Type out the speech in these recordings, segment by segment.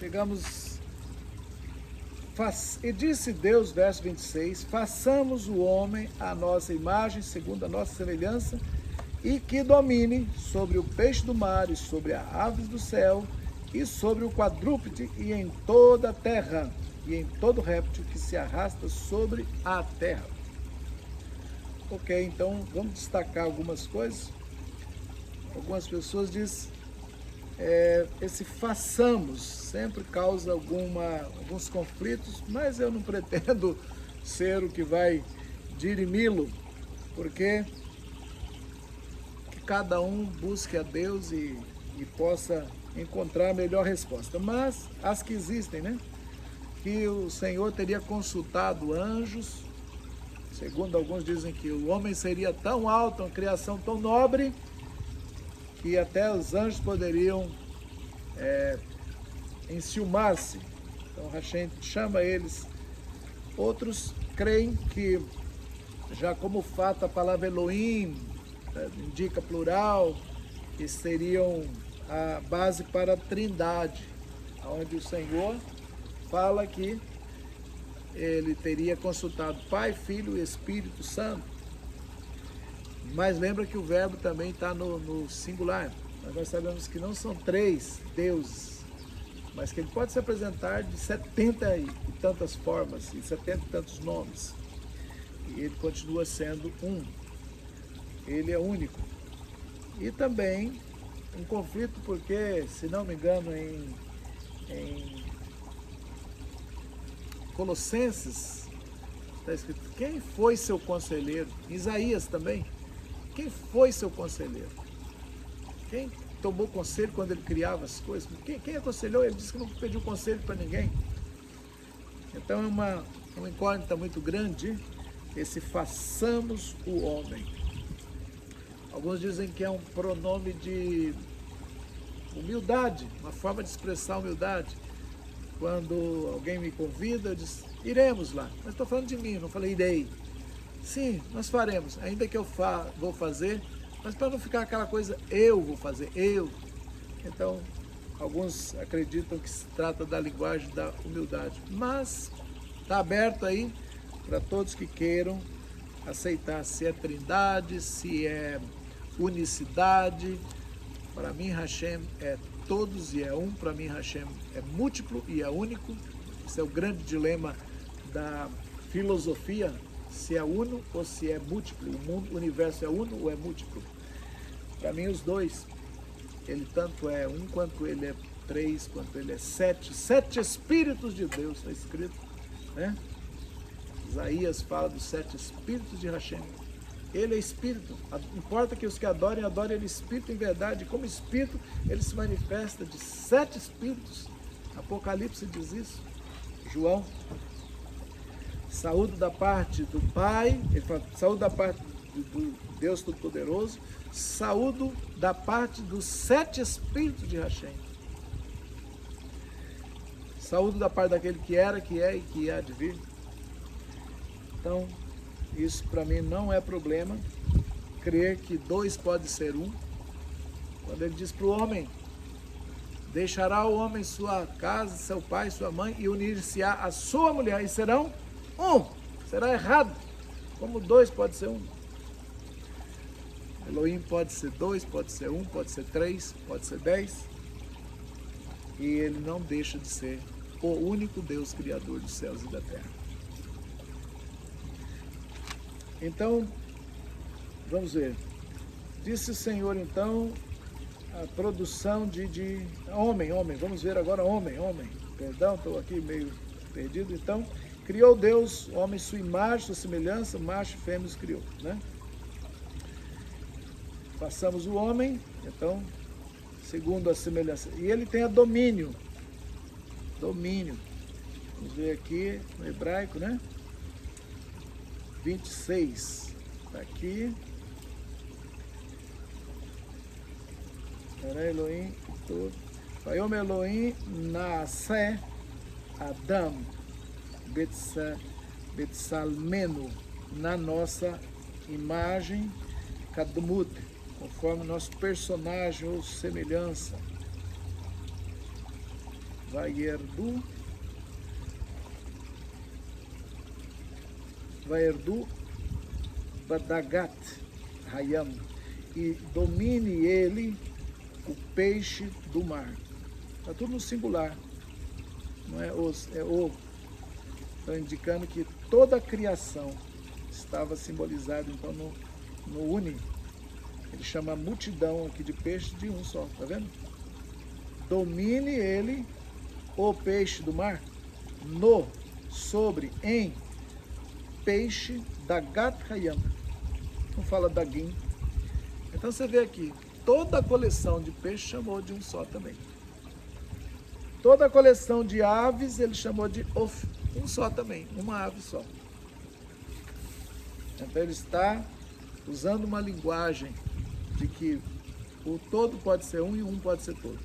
Chegamos. E disse Deus, verso 26, façamos o homem à nossa imagem, segundo a nossa semelhança, e que domine sobre o peixe do mar, e sobre as aves do céu, e sobre o quadrúpede, e em toda a terra, e em todo réptil que se arrasta sobre a terra. Ok, então vamos destacar algumas coisas. Algumas pessoas dizem, esse façamos sempre causa alguns conflitos, mas eu não pretendo ser o que vai dirimi-lo, porque que cada um busque a Deus e possa encontrar a melhor resposta. Mas as que existem, né? Que o Senhor teria consultado anjos, segundo alguns dizem que o homem seria tão alto, uma criação tão nobre, que até os anjos poderiam enciumar-se. Então Hashem chama eles. Outros creem que, já como fato a palavra Elohim indica plural, que seriam a base para a trindade, onde o Senhor fala que ele teria consultado Pai, Filho e Espírito Santo. Mas lembra que o verbo também está no singular. Mas nós sabemos que não são 3 deuses, mas que ele pode se apresentar de 70 e tantas formas, e 70 e tantos nomes. E ele continua sendo um. Ele é único. E também um conflito porque, se não me engano, em Colossenses, está escrito, quem foi seu conselheiro? Isaías também. Quem foi seu conselheiro? Quem tomou conselho quando ele criava as coisas? Quem aconselhou? Ele disse que não pediu conselho para ninguém. Então é uma incógnita muito grande esse façamos o homem. Alguns dizem que é um pronome de humildade, uma forma de expressar humildade. Quando alguém me convida, eu digo, iremos lá. Mas estou falando de mim, não falei irei. Sim, nós faremos, ainda que eu vou fazer, mas para não ficar aquela coisa, eu vou fazer, eu. Então, alguns acreditam que se trata da linguagem da humildade. Mas está aberto aí para todos que queiram aceitar se é trindade, se é unicidade. Para mim, Hashem é todos e é um. Para mim, Hashem é múltiplo e é único. Esse é o grande dilema da filosofia, se é uno ou se é múltiplo. O universo é uno ou é múltiplo? Para mim, os dois. Ele tanto é um, quanto ele é 3, quanto ele é 7. 7 Espíritos de Deus, está escrito, né? Isaías fala dos 7 Espíritos de Hashem. Ele é Espírito. Importa que os que adorem ele Espírito em verdade. Como Espírito, ele se manifesta de 7 Espíritos. Apocalipse diz isso. João. Saúdo da parte do Pai. Ele fala, saúdo da parte do Deus Todo-Poderoso. Saúdo da parte dos 7 Espíritos de Hashem. Saúdo da parte daquele que era, que é e que há de vir. Então, isso para mim não é problema, crer que 2 pode ser 1. Quando ele diz para o homem, deixará o homem sua casa, seu pai, sua mãe, e unir-se-á a sua mulher, e serão 1. Será errado. Como 2 pode ser 1. Elohim pode ser 2, pode ser 1, pode ser 3, pode ser 10. E ele não deixa de ser o único Deus criador dos céus e da terra. Então, vamos ver. Disse o Senhor, então, a produção de homem. Vamos ver agora homem. Perdão, estou aqui meio perdido. Então, criou Deus, homem, sua imagem, sua semelhança, macho e fêmea os criou, né? Passamos o homem, então, segundo a semelhança. E ele tem a domínio. Vamos ver aqui no hebraico, né? 26, está aqui. Era Elohim, Vayom Elohim Naaseh Adam Betsalmeno, na nossa imagem, Kadmut, conforme nosso personagem ou semelhança. Vaerdu Badagat Hayam, e domine ele o peixe do mar. Está tudo no singular, não é os, é o. Está indicando que toda a criação estava simbolizada então no uni. Ele chama a multidão aqui de peixes de um só, tá vendo? Domine ele o peixe do mar, sobre, em peixe da Gat Hayam. Não fala Dagim. Então você vê aqui, toda a coleção de peixes chamou de um só também. Toda a coleção de aves ele chamou de um só também, uma ave só. Então ele está usando uma linguagem de que o todo pode ser um e um pode ser todo.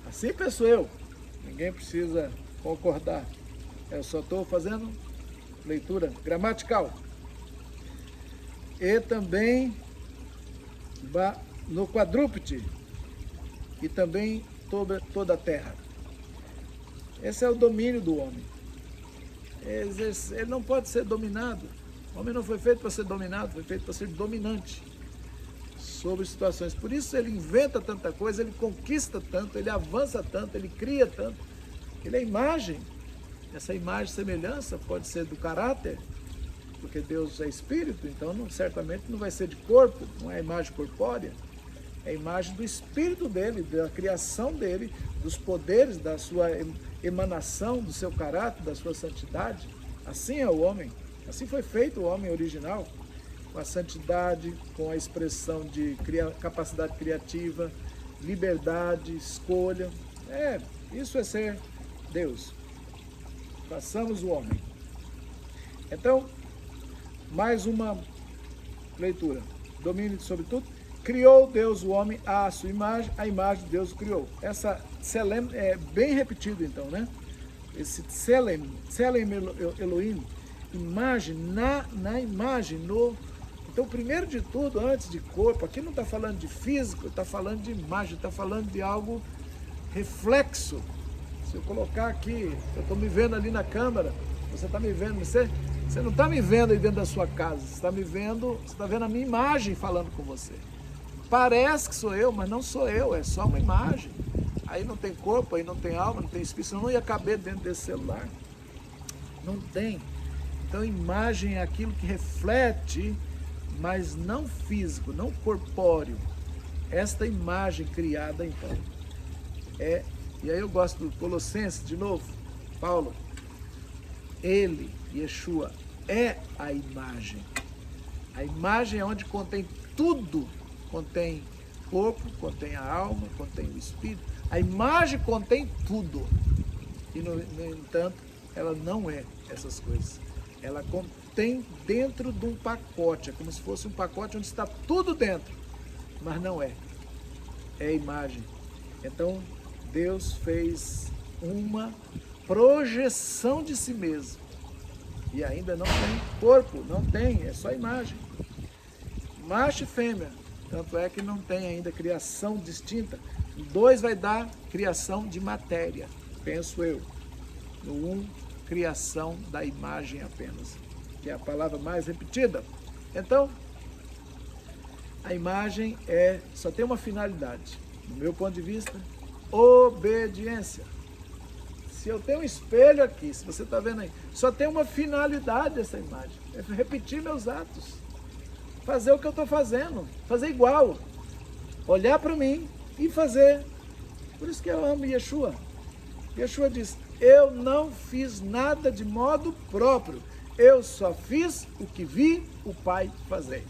Assim penso eu, ninguém precisa concordar. Eu só estou fazendo leitura gramatical. E também no quadrúpede, e também toda a terra. Esse é o domínio do homem. Ele não pode ser dominado. O homem não foi feito para ser dominado, foi feito para ser dominante sobre situações. Por isso ele inventa tanta coisa, ele conquista tanto, ele avança tanto, ele cria tanto. Ele é imagem. Essa imagem e semelhança pode ser do caráter, porque Deus é espírito, então certamente não vai ser de corpo, não é a imagem corpórea, é a imagem do espírito dele, da criação dele, dos poderes, da sua emanação, do seu caráter, da sua santidade. Assim é o homem, assim foi feito o homem original, com a santidade, com a expressão de capacidade criativa, liberdade, escolha. Isso é ser Deus. Façamos o homem. Então, mais uma leitura. Domínio sobre tudo. Criou Deus o homem à sua imagem, a imagem de Deus o criou. Essa Tselem é bem repetido então, né? Esse Tselem Elohim, imagem, na imagem, no... Então, primeiro de tudo, antes de corpo, aqui não está falando de físico, está falando de imagem, está falando de algo reflexo. Se eu colocar aqui, eu estou me vendo ali na câmera, você está me vendo, você não está me vendo aí dentro da sua casa, você está me vendo, você está vendo a minha imagem falando com você. Parece que sou eu, mas não sou eu, é só uma imagem. Aí não tem corpo, aí não tem alma, não tem espírito, senão não ia caber dentro desse celular. Não tem. Então imagem é aquilo que reflete, mas não físico, não corpóreo. Esta imagem criada então é... E aí eu gosto do Colossenses, de novo, Paulo. Ele, Yeshua, é a imagem. A imagem é onde contém tudo. Contém corpo, contém a alma, contém o espírito. A imagem contém tudo. E, no entanto, ela não é essas coisas. Ela contém dentro de um pacote. É como se fosse um pacote onde está tudo dentro. Mas não é. É a imagem. Então, Deus fez uma projeção de si mesmo. E ainda não tem corpo, não tem, é só imagem. Macho e fêmea, tanto é que não tem ainda criação distinta. O 2 vai dar criação de matéria, penso eu. No 1, criação da imagem apenas, que é a palavra mais repetida. Então, a imagem só tem uma finalidade, do meu ponto de vista, obediência. Se eu tenho um espelho aqui, se você está vendo aí, só tem uma finalidade essa imagem, é repetir meus atos, fazer o que eu estou fazendo, fazer igual, olhar para mim e fazer. Por isso que eu amo Yeshua. Yeshua diz, eu não fiz nada de modo próprio, eu só fiz o que vi o Pai fazer.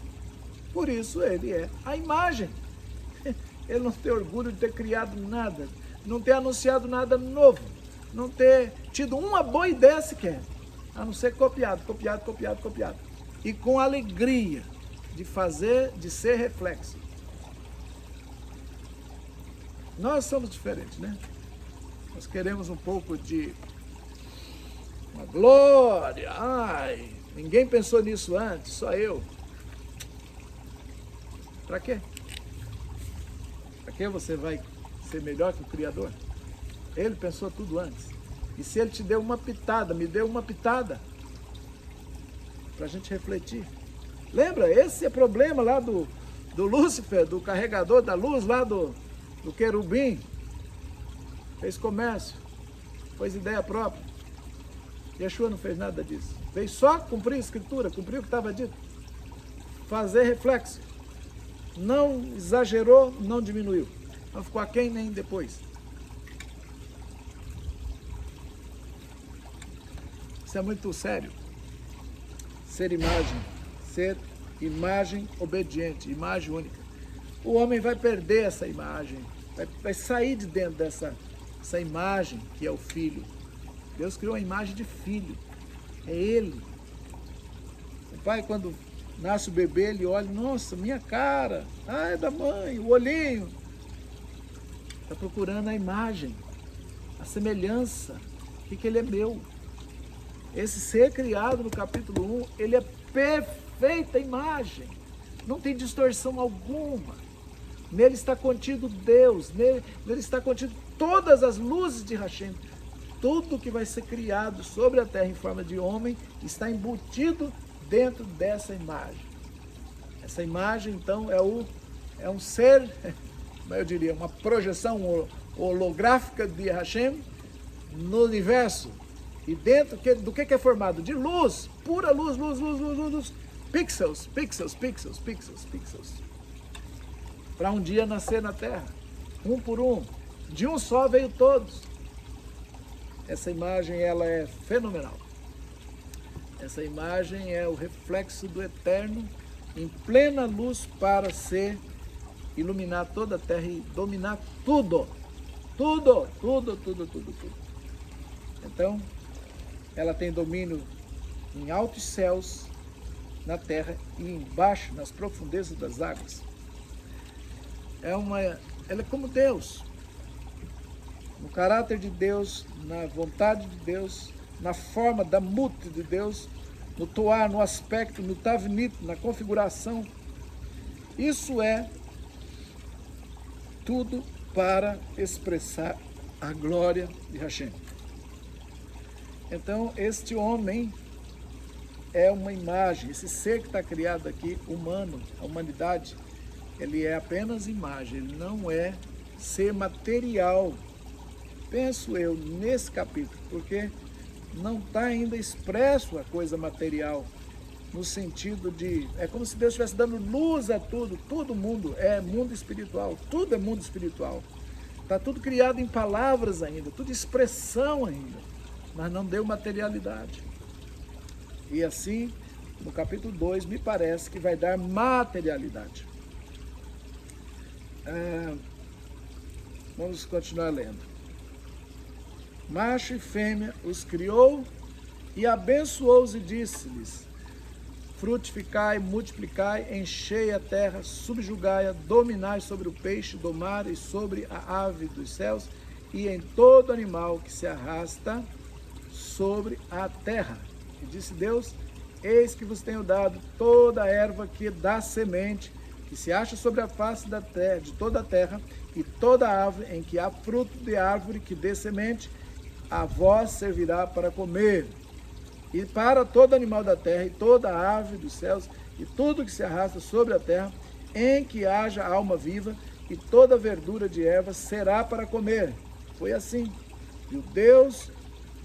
Por isso ele é a imagem. Ele não tem orgulho de ter criado nada, não ter anunciado nada novo, não ter tido uma boa ideia sequer, a não ser copiado. E com alegria de fazer, de ser reflexo. Nós somos diferentes, né? Nós queremos um pouco de uma glória. Ai, ninguém pensou nisso antes, só eu. Para quê? Para que você vai ser melhor que o Criador? Ele pensou tudo antes. E se ele te deu uma pitada, me deu uma pitada, para a gente refletir. Lembra? Esse é problema lá do Lúcifer, do carregador da luz, lá do querubim. Fez comércio, fez ideia própria. Yeshua não fez nada disso. Veio só cumprir a escritura, cumprir o que estava dito. Fazer reflexo. Não exagerou, não diminuiu. Não ficou aquém nem depois. Isso é muito sério. Ser imagem obediente, imagem única. O homem vai perder essa imagem, vai sair de dentro dessa imagem que é o filho. Deus criou a imagem de filho, é ele. O pai, quando nasce o bebê, ele olha, nossa, minha cara, é da mãe, o olhinho. Está procurando a imagem, a semelhança, o que ele é meu. Esse ser criado no capítulo 1, ele é perfeita imagem, não tem distorção alguma. Nele está contido Deus, nele está contido todas as luzes de Hashem. Tudo que vai ser criado sobre a terra em forma de homem está embutido dentro dessa imagem. Essa imagem, então, é um ser, como eu diria, uma projeção holográfica de Hashem no universo. E dentro do que é formado? De luz, pura luz, luz. Pixels. Para um dia nascer na terra, um por um. De um só veio todos. Essa imagem, ela é fenomenal. Essa imagem é o reflexo do Eterno em plena luz para iluminar toda a terra e dominar tudo. Tudo. Então, ela tem domínio em altos céus, na terra e embaixo, nas profundezas das águas. Ela é como Deus. No caráter de Deus, na vontade de Deus, na forma da mute de Deus, no toar, no aspecto, no tavnit, na configuração. Isso é tudo para expressar a glória de Hashem. Então, este homem é uma imagem, esse ser que está criado aqui, humano, a humanidade, ele é apenas imagem, ele não é ser material. Penso eu nesse capítulo, porque não está ainda expresso a coisa material, no sentido de, é como se Deus estivesse dando luz a tudo, todo mundo é mundo espiritual, tudo é mundo espiritual. Está tudo criado em palavras ainda, tudo expressão ainda, mas não deu materialidade. E assim, no capítulo 2, me parece que vai dar materialidade. Vamos continuar lendo. Macho e fêmea os criou e abençoou-os e disse-lhes: frutificai, multiplicai, enchei a terra, subjugai-a, dominai sobre o peixe do mar e sobre a ave dos céus e em todo animal que se arrasta sobre a terra. E disse Deus: eis que vos tenho dado toda a erva que dá semente, que se acha sobre a face da terra, de toda a terra, e toda árvore em que há fruto de árvore que dê semente, a vós servirá para comer. E para todo animal da terra, e toda ave dos céus, e tudo que se arrasta sobre a terra, em que haja alma viva, e toda verdura de erva será para comer. Foi assim. E o Deus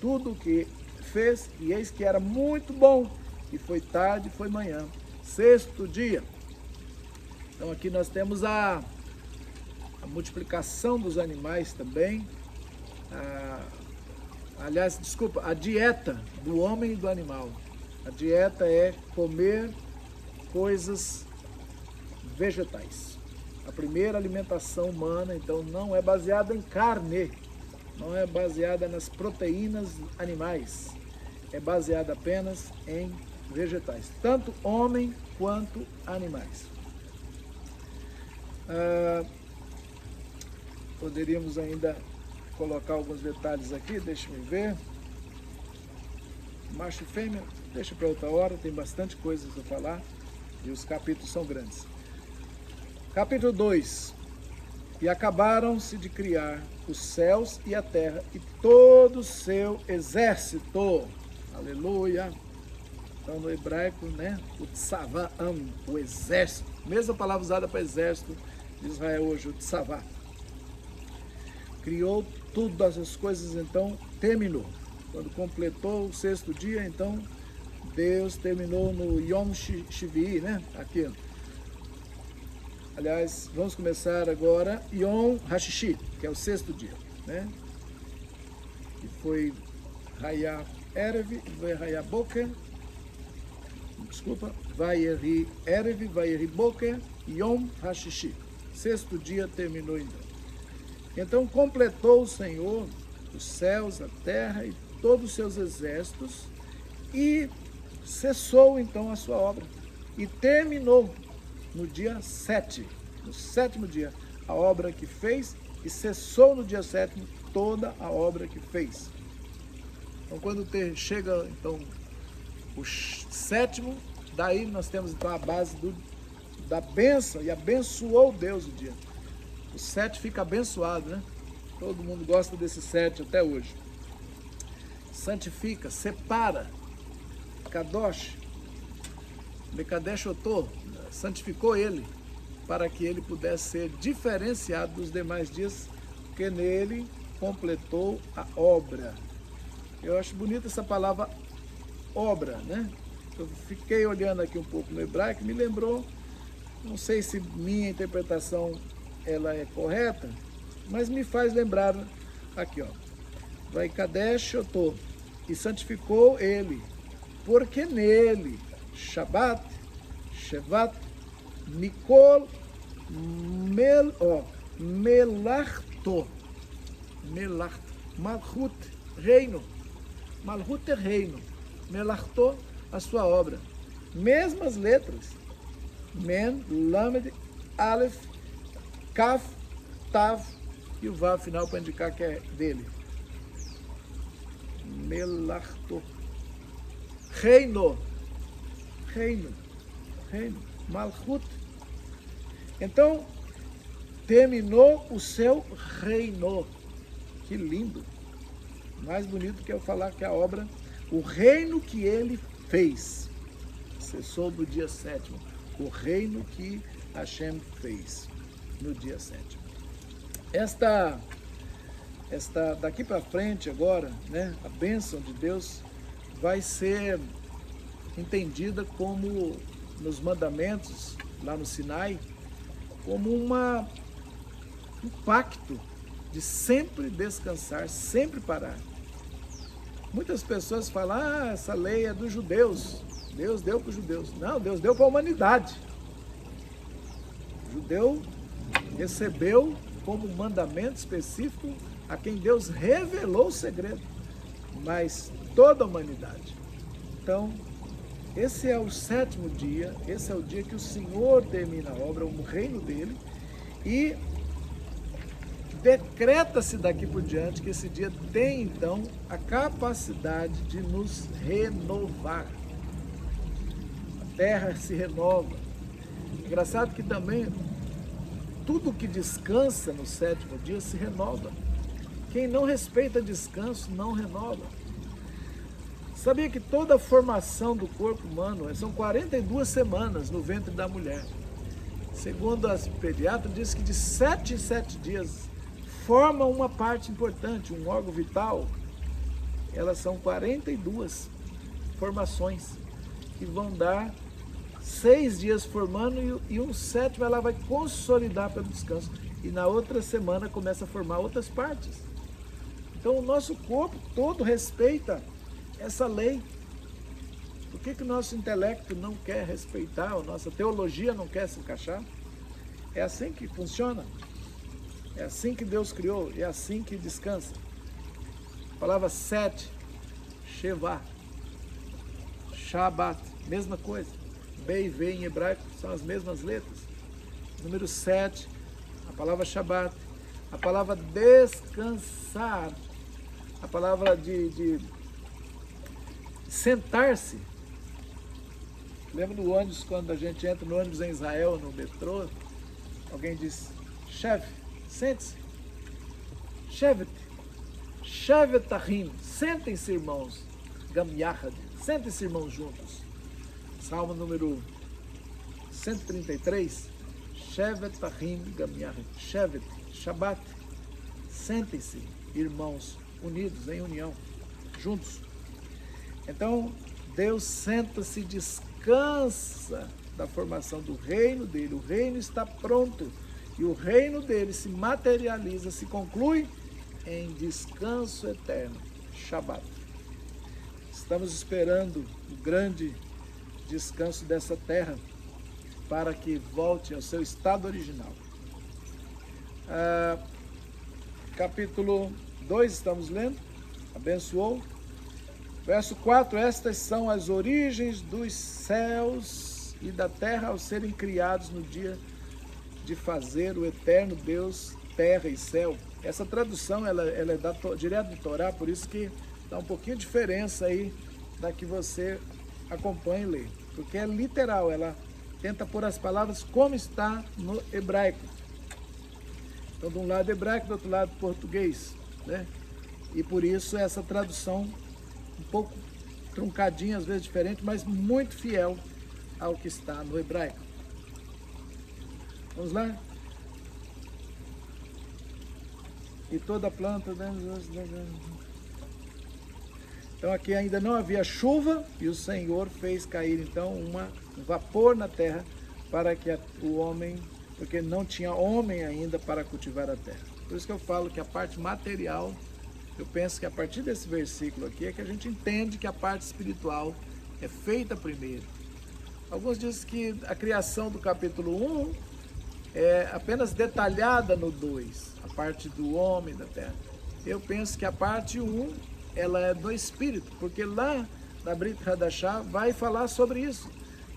tudo o que fez, e eis que era muito bom, e foi tarde, foi manhã, sexto dia. Então aqui nós temos a multiplicação dos animais também, a dieta do homem e do animal. A dieta é comer coisas vegetais. A primeira alimentação humana, então, não é baseada em carne, não é baseada nas proteínas animais, é baseada apenas em vegetais, tanto homem quanto animais. Poderíamos ainda colocar alguns detalhes aqui, deixa-me ver. Macho e fêmea, deixa para outra hora, tem bastante coisas a falar e os capítulos são grandes. Capítulo 2. E acabaram-se de criar os céus e a terra e todo o seu exército. Aleluia! Então, no hebraico, né? O tsavá, o exército. Mesma palavra usada para exército de Israel hoje, o tsavá. Criou todas as coisas, então terminou. Quando completou o sexto dia, então Deus terminou no Yom Shivii, né? Aqui. Aliás, vamos começar agora Yom Hashishi, que é o sexto dia, né? Que foi Hayah Erev, Hayah Boker. Desculpa, Vayeri Erev, Vayeri Boker, Yom Hashishi. Sexto dia terminou então. Então completou o Senhor os céus, a terra e todos os seus exércitos e cessou então a sua obra. E terminou no dia 7, no sétimo dia, a obra que fez e cessou no dia sétimo toda a obra que fez. Então quando chega então o sétimo, daí nós temos então a base da bênção, e abençoou Deus o dia. O 7 fica abençoado, né? Todo mundo gosta desse 7 até hoje. Santifica, separa, Kadosh, Mekadesh Otô, santificou ele, para que ele pudesse ser diferenciado dos demais dias, porque nele completou a obra. Eu acho bonita essa palavra obra, né? Eu fiquei olhando aqui um pouco no hebraico, me lembrou, não sei se minha interpretação ela é correta, mas me faz lembrar aqui, ó. Vai Kadesh Otô, e santificou ele, porque nele, Shabbat, Shevat, Mikol, Melachto, Malchut, reino, Malchut é reino, Melachto, a sua obra. Mesmas letras, Men, Lamed, Aleph, Kaf, Tav e o Vav final para indicar que é dele. Melachto. Reino. Reino. Reino. Malchut. Então, terminou o seu reino. Que lindo. Mais bonito que eu falar que a obra, o reino que ele fez. Cessou no dia sétimo. O reino que Hashem fez no dia sétimo. Esta daqui para frente agora, né, a bênção de Deus vai ser entendida como nos mandamentos lá no Sinai, como um pacto de sempre descansar, sempre parar. Muitas pessoas falam, essa lei é dos judeus, Deus deu para os judeus. Não, Deus deu para a humanidade. O judeu recebeu como mandamento específico a quem Deus revelou o segredo, mas toda a humanidade. Então, esse é o sétimo dia, esse é o dia que o Senhor termina a obra, o reino dele, e decreta-se daqui por diante que esse dia tem, então, a capacidade de nos renovar. A terra se renova. Engraçado que também tudo que descansa no sétimo dia se renova. Quem não respeita descanso não renova. Sabia que toda a formação do corpo humano são 42 semanas no ventre da mulher. Segundo as pediatras, diz que de 7 em 7 dias forma uma parte importante, um órgão vital. Elas são 42 formações que vão dar 6 dias formando e um 7 vai consolidar para o descanso. E na outra semana começa a formar outras partes. Então o nosso corpo todo respeita essa lei. Por que o nosso intelecto não quer respeitar, a nossa teologia não quer se encaixar? É assim que funciona. É assim que Deus criou, é assim que descansa. A palavra 7, Shevá, Shabbat, mesma coisa. Be e Ve em hebraico são as mesmas letras. Número 7, a palavra Shabbat, a palavra descansar, a palavra de sentar-se. Lembra no ônibus, quando a gente entra no ônibus em Israel, no metrô, alguém diz, chefe, Sente-se. Shevet. Shevet Ahim. Sentem-se, irmãos. Gam Yachad. Sentem-se, irmãos, juntos. Salmo número 133. Shevet Ahim Gam Yachad. Shevet. Shabbat. Sentem-se, irmãos, unidos, em união, juntos. Então, Deus senta-se e descansa da formação do reino dele. O reino está pronto. E o reino dele se materializa, se conclui em descanso eterno. Shabbat. Estamos esperando o grande descanso dessa terra para que volte ao seu estado original. Capítulo 2, estamos lendo. Abençoou. Verso 4, estas são as origens dos céus e da terra ao serem criados no dia de fazer o eterno Deus, terra e céu. Essa tradução ela é direto do Torá, por isso que dá um pouquinho de diferença aí da que você acompanha e lê. Porque é literal, ela tenta pôr as palavras como está no hebraico. Então, de um lado hebraico, do outro lado português, né? E por isso essa tradução um pouco truncadinha, às vezes diferente, mas muito fiel ao que está no hebraico. Vamos lá? E toda planta... Então aqui ainda não havia chuva e o Senhor fez cair então um vapor na terra para que o homem, porque não tinha homem ainda para cultivar a terra. Por isso que eu falo que a parte material, eu penso que a partir desse versículo aqui é que a gente entende que a parte espiritual é feita primeiro. Alguns dizem que a criação do capítulo 1 é apenas detalhada no 2, a parte do homem da terra. Eu penso que a parte 1, ela é do Espírito, porque lá na Brit Hadashah vai falar sobre isso,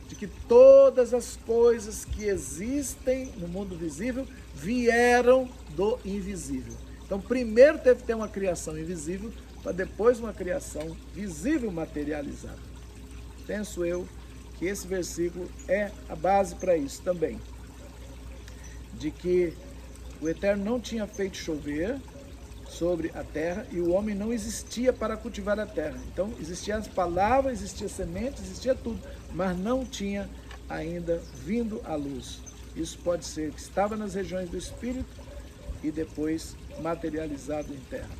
de que todas as coisas que existem no mundo visível vieram do invisível. Então, primeiro teve que ter uma criação invisível, para depois uma criação visível materializada. Penso eu que esse versículo é a base para isso também. De que o Eterno não tinha feito chover sobre a terra e o homem não existia para cultivar a terra. Então, existiam as palavras, existia semente, existia tudo, mas não tinha ainda vindo à luz. Isso pode ser que estava nas regiões do Espírito e depois materializado em terra.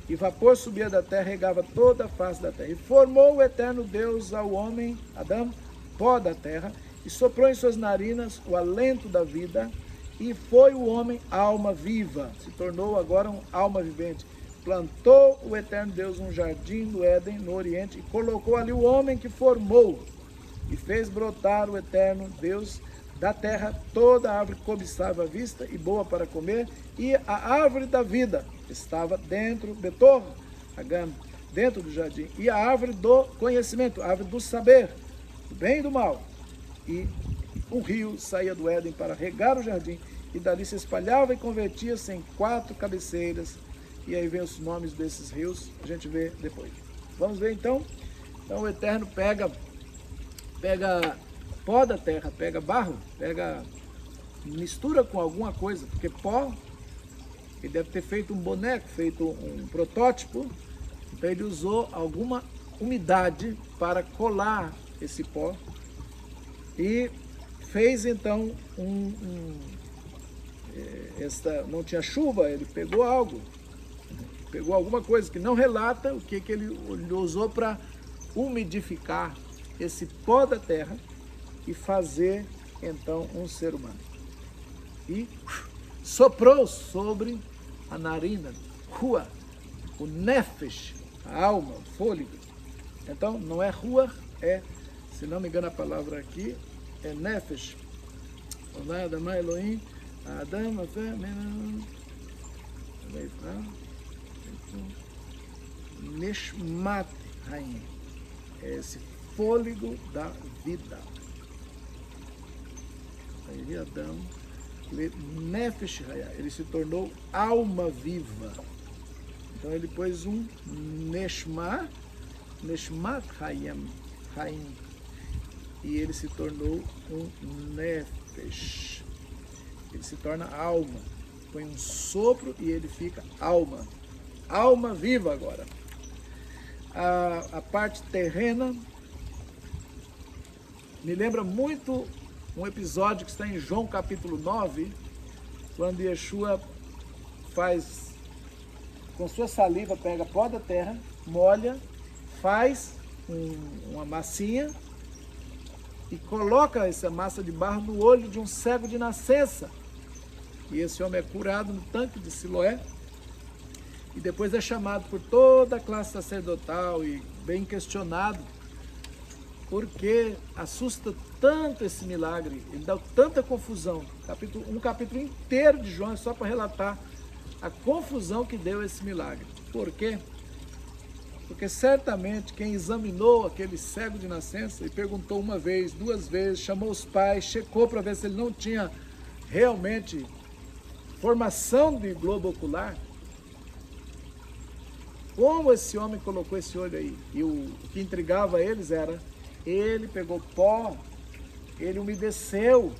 E vapor subia da terra, regava toda a face da terra. E formou o eterno Deus ao homem, Adão, pó da terra, e soprou em suas narinas o alento da vida, e foi o homem alma viva, se tornou agora um alma vivente. Plantou o eterno Deus um jardim no Éden, no Oriente, e colocou ali o homem que formou, e fez brotar o eterno Deus da terra toda a árvore cobiçável à vista e boa para comer, e a árvore da vida estava dentro, Betor, dentro do jardim, e a árvore do conhecimento, a árvore do saber, do bem e do mal. E um rio saía do Éden para regar o jardim, e dali se espalhava e convertia-se em 4 cabeceiras, e aí vem os nomes desses rios, a gente vê depois. Vamos ver então? Então o Eterno pega pó da terra, pega barro, mistura com alguma coisa, porque pó, ele deve ter feito um boneco, feito um protótipo, então ele usou alguma umidade para colar esse pó, e fez então não tinha chuva, ele pegou alguma coisa que não relata o que ele usou para umidificar esse pó da terra e fazer então um ser humano. E soprou sobre a narina, rua, o nefesh, a alma, o fôlego. Então não é rua, se não me engano a palavra aqui, é nefesh. Adama Elohim, Adama Neshmat Haim, é esse fôlego da vida. Aí Adão, Nefesh Hayah, ele se tornou alma viva. Então ele pôs um Neshmat Haim, e ele se tornou um Nefesh. Ele se torna alma. põe um sopro e ele fica alma. Alma viva agora. A parte terrena me lembra muito um episódio que está em João capítulo 9, quando Yeshua faz, com sua saliva, pega pó da terra, molha, faz uma massinha e coloca essa massa de barro no olho de um cego de nascença. E esse homem é curado no tanque de Siloé e depois é chamado por toda a classe sacerdotal e bem questionado, porque assusta tanto esse milagre, ele dá tanta confusão. Um capítulo inteiro de João é só para relatar a confusão que deu esse milagre. Por quê? Porque certamente quem examinou aquele cego de nascença e perguntou uma vez, duas vezes, chamou os pais, checou para ver se ele não tinha realmente formação de globo ocular, como esse homem colocou esse olho aí? E o que intrigava eles era, ele pegou pó, ele umedeceu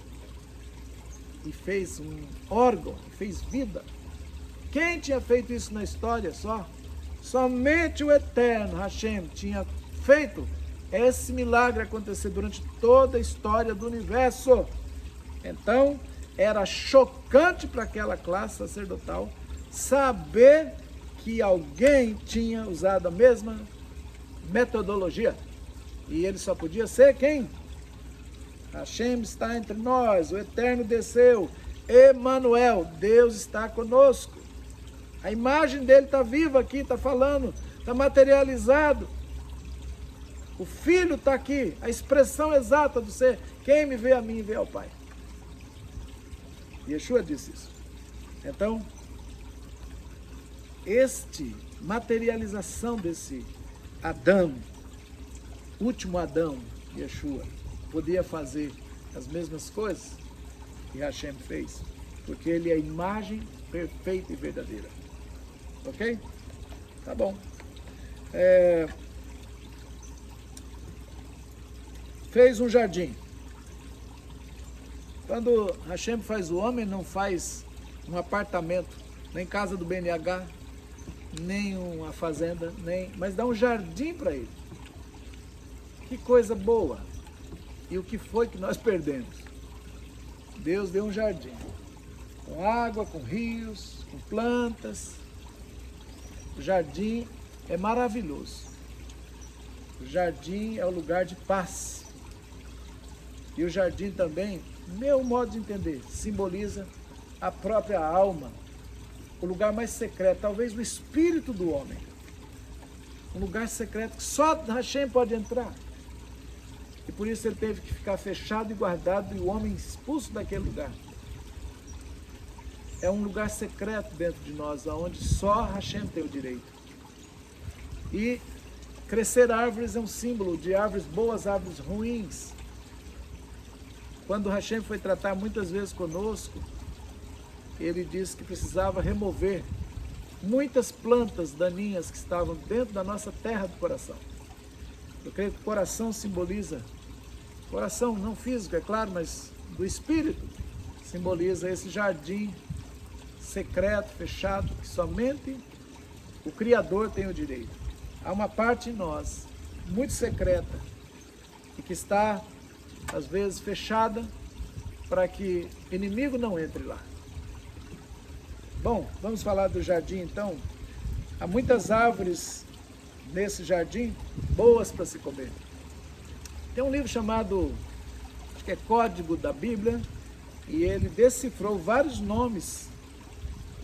e fez um órgão, fez vida. Quem tinha feito isso na história só? Somente o Eterno, Hashem, tinha feito esse milagre acontecer durante toda a história do universo. Então, era chocante para aquela classe sacerdotal saber que alguém tinha usado a mesma metodologia. E ele só podia ser quem? Hashem está entre nós, o Eterno desceu, Emanuel, Deus está conosco. A imagem dele está viva aqui, está falando, está materializado. O Filho está aqui, a expressão exata do ser. Quem me vê a mim, vê ao Pai. Yeshua disse isso. Então, materialização desse Adão, último Adão, Yeshua, podia fazer as mesmas coisas que Hashem fez, porque ele é a imagem perfeita e verdadeira. Ok? Tá bom. Fez um jardim. Quando Hashem faz o homem, não faz um apartamento, nem casa do BNH, nem uma fazenda, mas dá um jardim para ele. Que coisa boa! E o que foi que nós perdemos? Deus deu um jardim, com água, com rios, com plantas. O jardim é maravilhoso. O jardim é o lugar de paz. E o jardim também, meu modo de entender, simboliza a própria alma, o lugar mais secreto, talvez o espírito do homem. Um lugar secreto que só Hashem pode entrar. E por isso ele teve que ficar fechado e guardado e o homem expulso daquele lugar. É um lugar secreto dentro de nós, onde só Hashem tem o direito. E crescer árvores é um símbolo de árvores boas, árvores ruins. Quando Hashem foi tratar muitas vezes conosco, ele disse que precisava remover muitas plantas daninhas que estavam dentro da nossa terra do coração. Eu creio que o coração simboliza, coração não físico, é claro, mas do espírito, simboliza esse jardim secreto, fechado, que somente o Criador tem o direito. Há uma parte em nós, muito secreta, e que está, às vezes, fechada, para que inimigo não entre lá. Bom, vamos falar do jardim então. Há muitas árvores nesse jardim, boas para se comer. Tem um livro chamado, acho que é Código da Bíblia, e ele decifrou vários nomes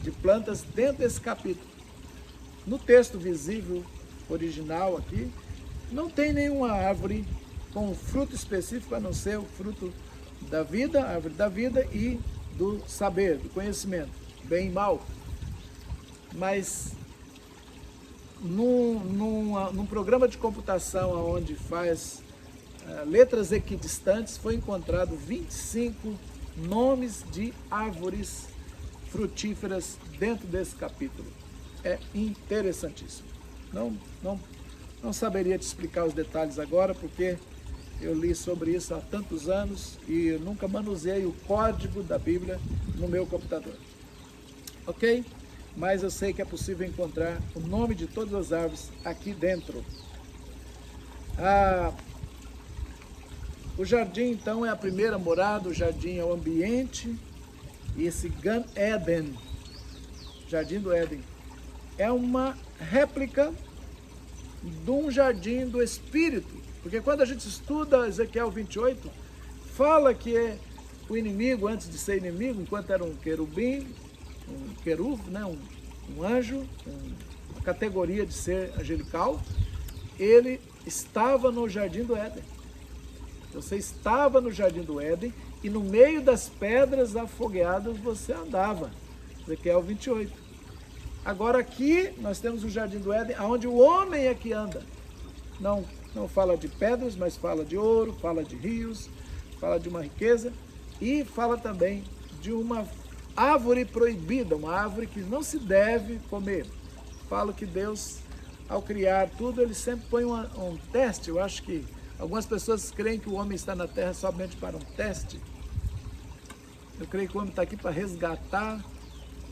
de plantas dentro desse capítulo. No texto visível, original aqui, não tem nenhuma árvore com um fruto específico, a não ser o fruto da vida, a árvore da vida e do saber, do conhecimento, bem e mal. Mas num programa de computação onde faz letras equidistantes, foi encontrado 25 nomes de árvores frutíferas dentro desse capítulo. É interessantíssimo. Não saberia te explicar os detalhes agora, porque eu li sobre isso há tantos anos e eu nunca manuseei o código da Bíblia no meu computador. ok? Mas eu sei que é possível encontrar o nome de todas as árvores aqui dentro. O jardim, então, é a primeira morada, o jardim é o ambiente, e esse Gan Eden, Jardim do Éden, é uma réplica de um jardim do Espírito, porque quando a gente estuda Ezequiel 28, fala que o inimigo, antes de ser inimigo, enquanto era um querubim, um querub, né, um anjo, uma categoria de ser angelical, ele estava no Jardim do Éden. Você estava no Jardim do Éden e no meio das pedras afogueadas você andava. Ezequiel 28. Agora aqui nós temos o Jardim do Éden, onde o homem é que anda. Não fala de pedras, mas fala de ouro, fala de rios, fala de uma riqueza e fala também de uma árvore proibida, uma árvore que não se deve comer. Falo que Deus, ao criar tudo, ele sempre põe um teste. Eu acho que algumas pessoas creem que o homem está na terra somente para um teste. Eu creio que o homem está aqui para resgatar,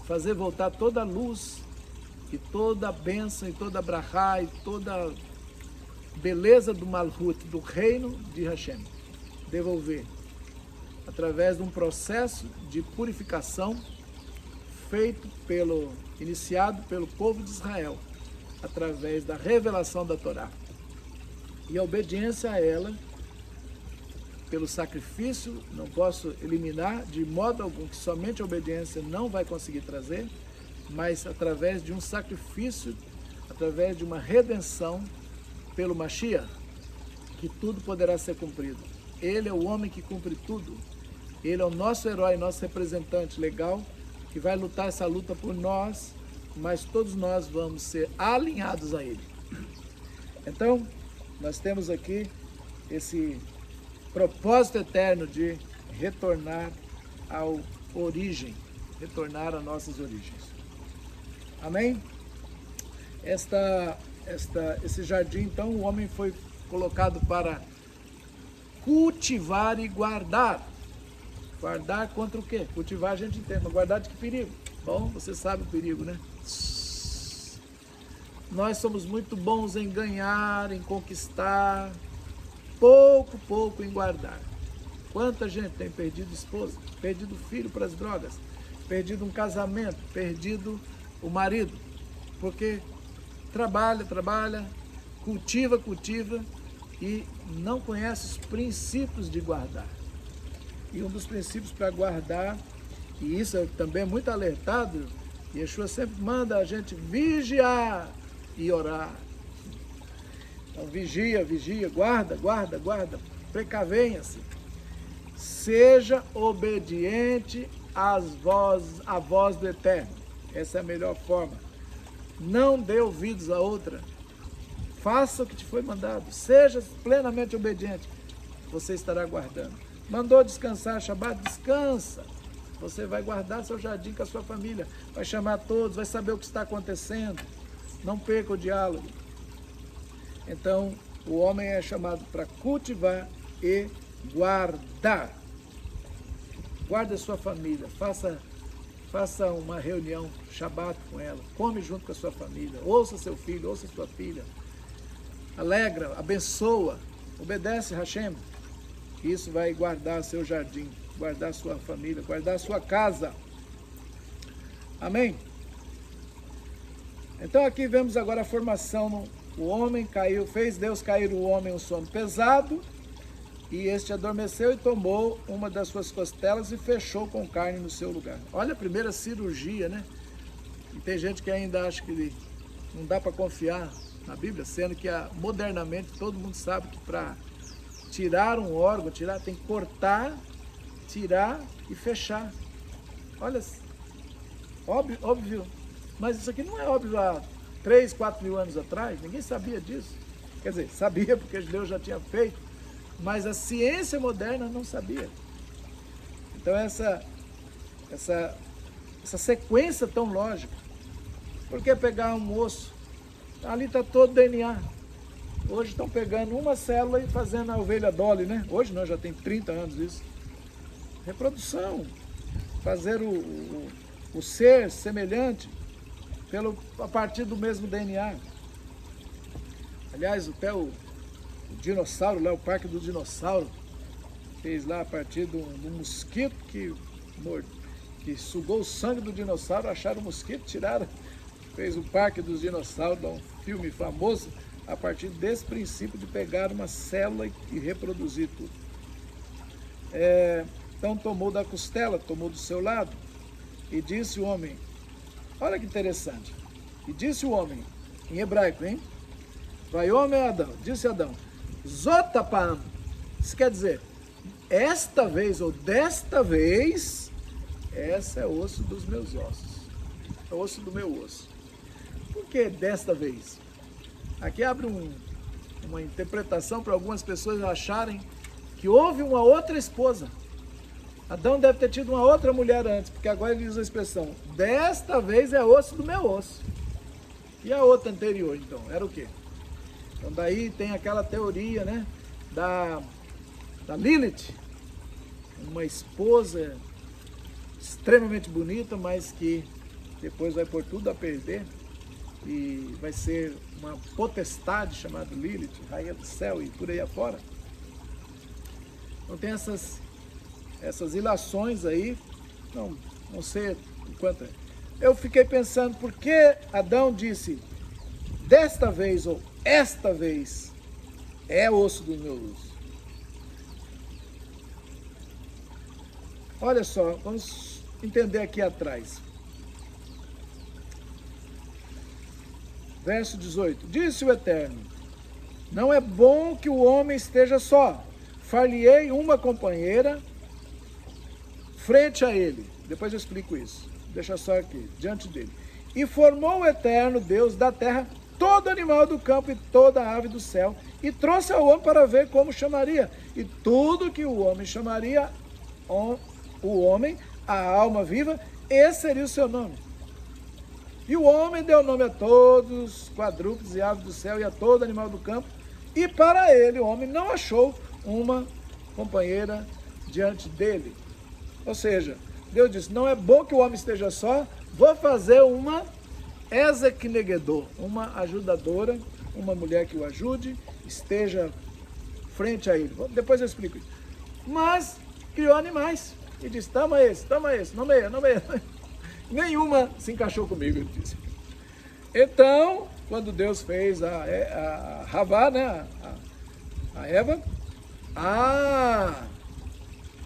fazer voltar toda a luz e toda a bênção e toda a brachá e toda a beleza do Malhut, do reino de Hashem. Devolver através de um processo de purificação iniciado pelo povo de Israel, através da revelação da Torá. E a obediência a ela, pelo sacrifício, não posso eliminar de modo algum, que somente a obediência não vai conseguir trazer, mas através de um sacrifício, através de uma redenção pelo Mashiach, que tudo poderá ser cumprido. Ele é o homem que cumpre tudo. Ele é o nosso herói, nosso representante legal, que vai lutar essa luta por nós, mas todos nós vamos ser alinhados a ele. Então, nós temos aqui esse propósito eterno de retornar à origem, retornar às nossas origens. Amém? Esse jardim, então, o homem foi colocado para cultivar e guardar. Guardar contra o quê? Cultivar a gente entende, mas guardar de que perigo? Bom, você sabe o perigo, né? Nós somos muito bons em ganhar, em conquistar, pouco em guardar. Quanta gente tem perdido esposa, perdido filho para as drogas, perdido um casamento, perdido o marido, porque trabalha, cultiva e não conhece os princípios de guardar. E um dos princípios para guardar, e isso também é muito alertado, Yeshua sempre manda a gente vigiar e orar. Então vigia, guarda, precavenha-se. Seja obediente à voz do Eterno. Essa é a melhor forma. Não dê ouvidos a outra. Faça o que te foi mandado. Seja plenamente obediente. Você estará guardando. Mandou descansar, Shabbat, descansa. Você vai guardar seu jardim com a sua família. Vai chamar todos, vai saber o que está acontecendo. Não perca o diálogo. Então, o homem é chamado para cultivar e guardar. Guarde a sua família, faça uma reunião, Shabbat com ela, come junto com a sua família, ouça seu filho, ouça sua filha, alegra, abençoa, obedece Hashem. Isso vai guardar seu jardim, guardar sua família, guardar sua casa. Amém? Então aqui vemos agora a formação. O homem caiu, fez Deus cair o homem um sono pesado, e este adormeceu e tomou uma das suas costelas e fechou com carne no seu lugar. Olha a primeira cirurgia, né? E tem gente que ainda acha que não dá para confiar na Bíblia, sendo que modernamente todo mundo sabe que para tirar um órgão, tem que cortar, tirar e fechar. Olha, óbvio, mas isso aqui não é óbvio há 3, 4 mil anos atrás, ninguém sabia disso. Quer dizer, sabia porque Deus já tinha feito, mas a ciência moderna não sabia. Então essa sequência tão lógica. Por que pegar um osso? Ali está todo o DNA. Hoje estão pegando uma célula e fazendo a ovelha Dolly, né? Hoje não, já tem 30 anos isso. Reprodução. Fazer o o ser semelhante a partir do mesmo DNA. Aliás, até o dinossauro lá, o Parque do Dinossauro, fez lá a partir de um mosquito que sugou o sangue do dinossauro, acharam o mosquito, tiraram, fez o Parque dos Dinossauros, um filme famoso, a partir desse princípio de pegar uma célula e reproduzir tudo. Então tomou da costela, tomou do seu lado, e disse o homem, olha que interessante, e disse o homem, em hebraico, hein? Vai homem Adão, disse Adão, Zotapam, isso quer dizer, esta vez ou desta vez, essa é osso dos meus ossos, é osso do meu osso. Por que desta vez? Aqui abre uma interpretação para algumas pessoas acharem que houve uma outra esposa. Adão deve ter tido uma outra mulher antes, porque agora ele usa a expressão, desta vez é osso do meu osso. E a outra anterior, então, era o quê? Então daí tem aquela teoria, né, da Lilith, uma esposa extremamente bonita, mas que depois vai pôr tudo a perder e vai ser uma potestade chamada Lilith, rainha do céu e por aí afora. Então tem essas ilações aí, não sei o quanto é. Eu fiquei pensando, por que Adão disse, desta vez ou esta vez é osso do meu osso? Olha só, vamos entender aqui atrás. Verso 18. Disse o Eterno, não é bom que o homem esteja só. Far-lhe-ei uma companheira frente a ele. Depois eu explico isso. Deixa só aqui, diante dele. E formou o Eterno Deus da terra todo animal do campo e toda ave do céu, e trouxe ao homem para ver como chamaria. E tudo que o homem chamaria, o homem, a alma viva, esse seria o seu nome. E o homem deu nome a todos os quadrúpedes e aves do céu e a todo animal do campo, e para ele, o homem, não achou uma companheira diante dele. Ou seja, Deus disse, não é bom que o homem esteja só, vou fazer uma Ezequinegedor, uma ajudadora, uma mulher que o ajude, esteja frente a ele. Depois eu explico isso. Mas criou animais e disse, toma esse, nomeia. Nenhuma se encaixou comigo, ele disse. Então, quando Deus fez a Havá, né, a Eva,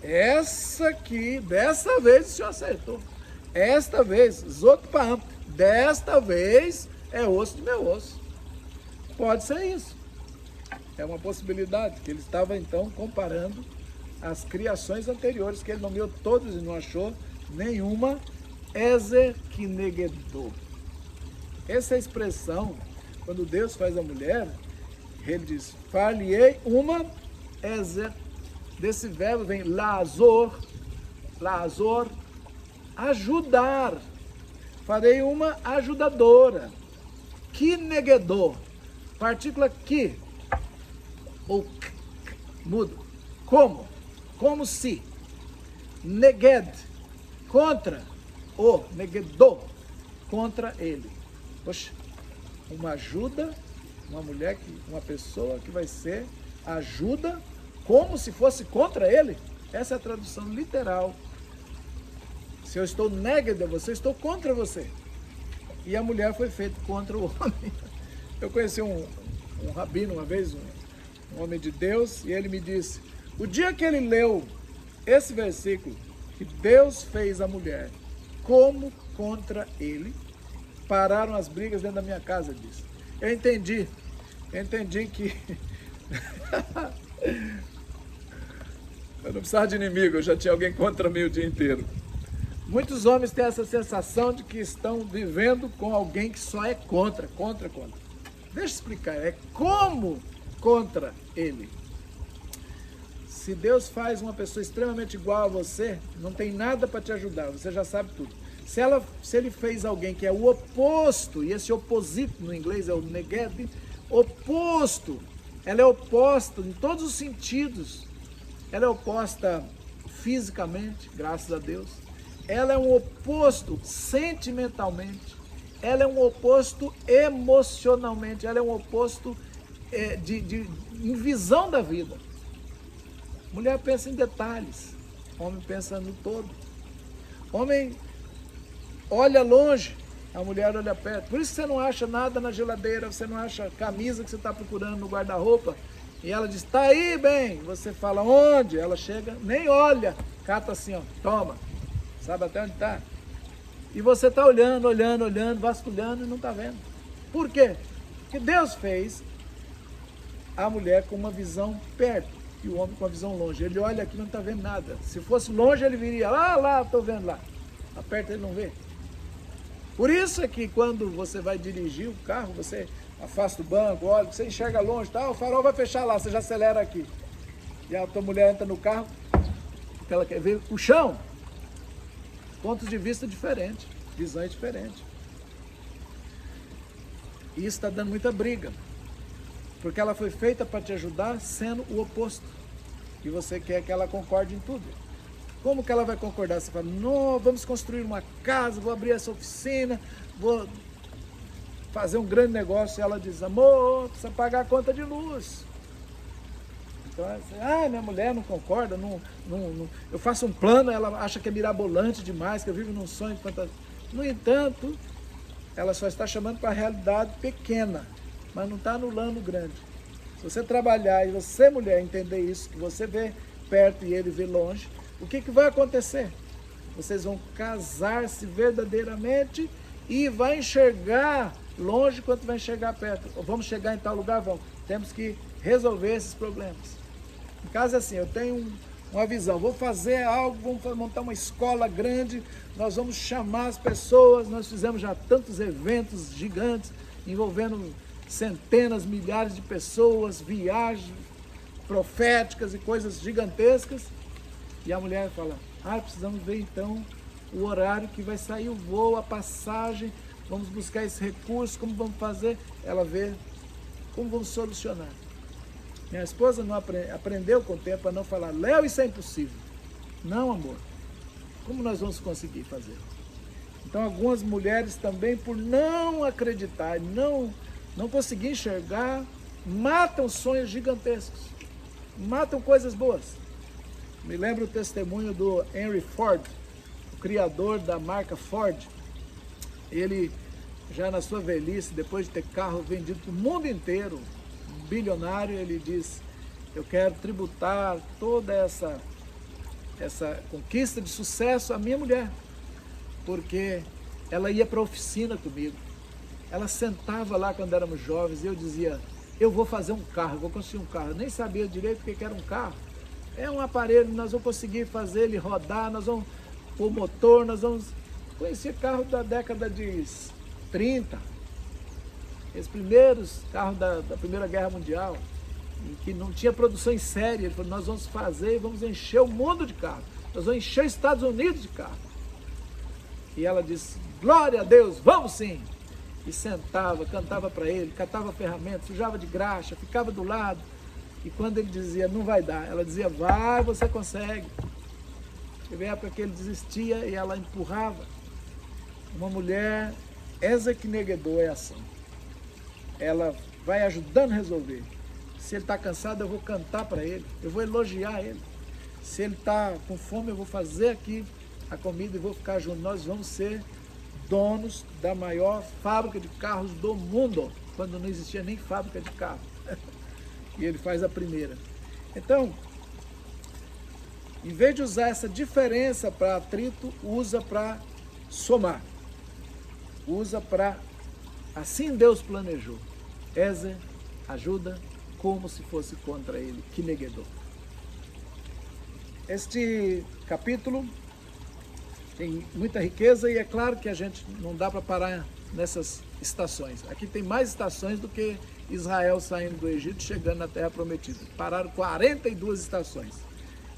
essa aqui, dessa vez o senhor acertou. Esta vez, Zotpam, desta vez é osso do meu osso. Pode ser isso. É uma possibilidade, que ele estava então comparando as criações anteriores, que ele nomeou todas e não achou nenhuma Ezequinegedor. Essa expressão, quando Deus faz a mulher, ele diz, far-lhe-ei uma desse verbo vem lazor, ajudar. Farei uma ajudadora. Kinegedor, partícula que, ou mudo. Como se. Neged, contra. O negedor, contra ele. Poxa, uma ajuda, uma pessoa que vai ser ajuda como se fosse contra ele. Essa é a tradução literal. Se eu estou neged a você, estou contra você. E a mulher foi feita contra o homem. Eu conheci um rabino uma vez, um homem de Deus, e ele me disse, o dia que ele leu esse versículo, que Deus fez a mulher como contra ele, pararam as brigas dentro da minha casa, disse. Eu entendi que eu não precisava de inimigo, eu já tinha alguém contra mim o dia inteiro. Muitos homens têm essa sensação de que estão vivendo com alguém que só é contra. Deixa eu explicar, é como contra ele. Se Deus faz uma pessoa extremamente igual a você, não tem nada para te ajudar, você já sabe tudo. Se ele fez alguém que é o oposto, e esse oposito no inglês é o neged, oposto, ela é oposta em todos os sentidos. Ela é oposta fisicamente, graças a Deus. ela é um oposto sentimentalmente, ela é um oposto emocionalmente, ela é um oposto em visão da vida. Mulher pensa em detalhes, homem pensa no todo. Homem olha longe, a mulher olha perto. Por isso que você não acha nada na geladeira, você não acha a camisa que você está procurando no guarda-roupa. E ela diz, tá aí, bem. Você fala, onde? Ela chega, nem olha, cata assim, ó, toma. Sabe até onde está? E você está olhando, vasculhando e não está vendo. Por quê? Porque Deus fez a mulher com uma visão perto e o homem com uma visão longe. Ele olha aqui e não está vendo nada. Se fosse longe, ele viria, lá, estou vendo lá. Aperta, ele não vê. Por isso é que quando você vai dirigir o carro, você afasta o banco, olha, você enxerga longe, tá? O farol vai fechar lá, você já acelera aqui. E a tua mulher entra no carro, porque ela quer ver o chão. Pontos de vista diferentes, visões diferentes. E isso está dando muita briga, porque ela foi feita para te ajudar sendo o oposto. E você quer que ela concorde em tudo. Como que ela vai concordar? Você fala, não, vamos construir uma casa, vou abrir essa oficina, vou fazer um grande negócio. E ela diz, amor, precisa pagar a conta de luz. Então, minha mulher não concorda, eu faço um plano, ela acha que é mirabolante demais, que eu vivo num sonho. No entanto, ela só está chamando para a realidade pequena, mas não está anulando o grande. Se você trabalhar e você, mulher, entender isso, que você vê perto e ele vê longe, o que vai acontecer? Vocês vão casar-se verdadeiramente e vai enxergar longe quanto vai enxergar perto. Vamos chegar em tal lugar? Vamos. Temos que resolver esses problemas. Em casa é assim, eu tenho uma visão, vou fazer algo, vamos montar uma escola grande, nós vamos chamar as pessoas, nós fizemos já tantos eventos gigantes, envolvendo centenas, milhares de pessoas, viagens proféticas e coisas gigantescas. E a mulher fala, precisamos ver então o horário que vai sair o voo, a passagem, vamos buscar esse recurso, como vamos fazer? Ela vê como vamos solucionar. Minha esposa não aprendeu com o tempo a não falar, Léo, isso é impossível. Não, amor. Como nós vamos conseguir fazer? Então, algumas mulheres também, por não acreditar, não conseguir enxergar, matam sonhos gigantescos. Matam coisas boas. Me lembro o testemunho do Henry Ford, o criador da marca Ford. Ele, já na sua velhice, depois de ter carro vendido para o mundo inteiro, bilionário, ele diz, eu quero tributar toda essa conquista de sucesso à minha mulher, porque ela ia para a oficina comigo, ela sentava lá quando éramos jovens e eu dizia, eu vou fazer um carro, eu vou construir um carro, eu nem sabia direito o que era um carro, é um aparelho, nós vamos conseguir fazer ele rodar, nós vamos pôr motor, nós vamos... Conhecia carro da década de 30, esses primeiros carros da Primeira Guerra Mundial, em que não tinha produção em série. Ele falou, nós vamos fazer e vamos encher o mundo de carro, nós vamos encher os Estados Unidos de carro. E ela disse, glória a Deus, vamos sim! E sentava, cantava para ele, catava ferramentas, sujava de graxa, ficava do lado. E quando ele dizia, não vai dar, ela dizia, vai, você consegue. Teve época que ele desistia e ela empurrava. Uma mulher, Ezequiel é assim. Ela vai ajudando a resolver. Se ele está cansado, eu vou cantar para ele, eu vou elogiar ele. Se ele está com fome, eu vou fazer aqui a comida e vou ficar junto. Nós vamos ser donos da maior fábrica de carros do mundo, quando não existia nem fábrica de carro. E ele faz a primeira. Então, em vez de usar essa diferença para atrito, usa para somar. Usa para... Assim Deus planejou. Ezer ajuda como se fosse contra ele, que negedor. Este capítulo tem muita riqueza e é claro que a gente não dá para parar nessas estações. Aqui tem mais estações do que Israel saindo do Egito, chegando na Terra Prometida. Pararam 42 estações.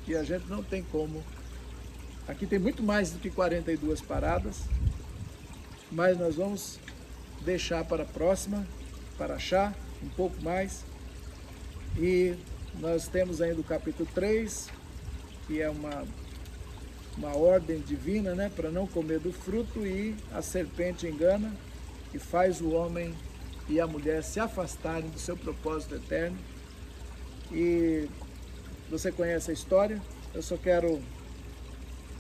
E a gente não tem como. Aqui tem muito mais do que 42 paradas, mas nós vamos deixar para a próxima, para achar um pouco mais. E nós temos ainda o capítulo 3, que é uma ordem divina, né, para não comer do fruto, e a serpente engana e faz o homem e a mulher se afastarem do seu propósito eterno. E você conhece a história, eu só quero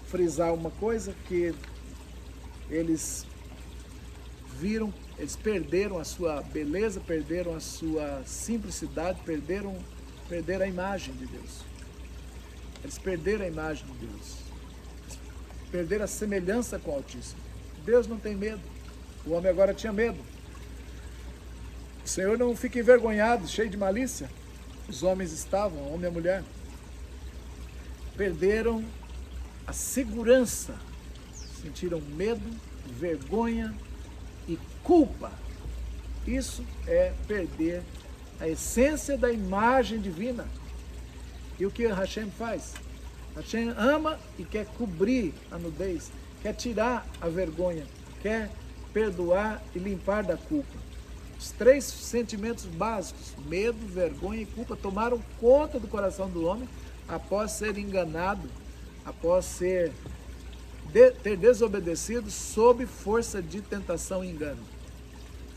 frisar uma coisa, que eles perderam a sua beleza, perderam a sua simplicidade, perderam a imagem de Deus. Eles perderam a imagem de Deus, perderam a semelhança com o Altíssimo. Deus não tem medo, o homem agora tinha medo. O Senhor não fica envergonhado, cheio de malícia. Os homens estavam, o homem e a mulher, perderam a segurança, sentiram medo, vergonha e culpa. Isso é perder a essência da imagem divina. E o que Hashem faz? Hashem ama e quer cobrir a nudez, quer tirar a vergonha, quer perdoar e limpar da culpa. Os 3 sentimentos básicos, medo, vergonha e culpa, tomaram conta do coração do homem após ser enganado, após ter desobedecido sob força de tentação e engano.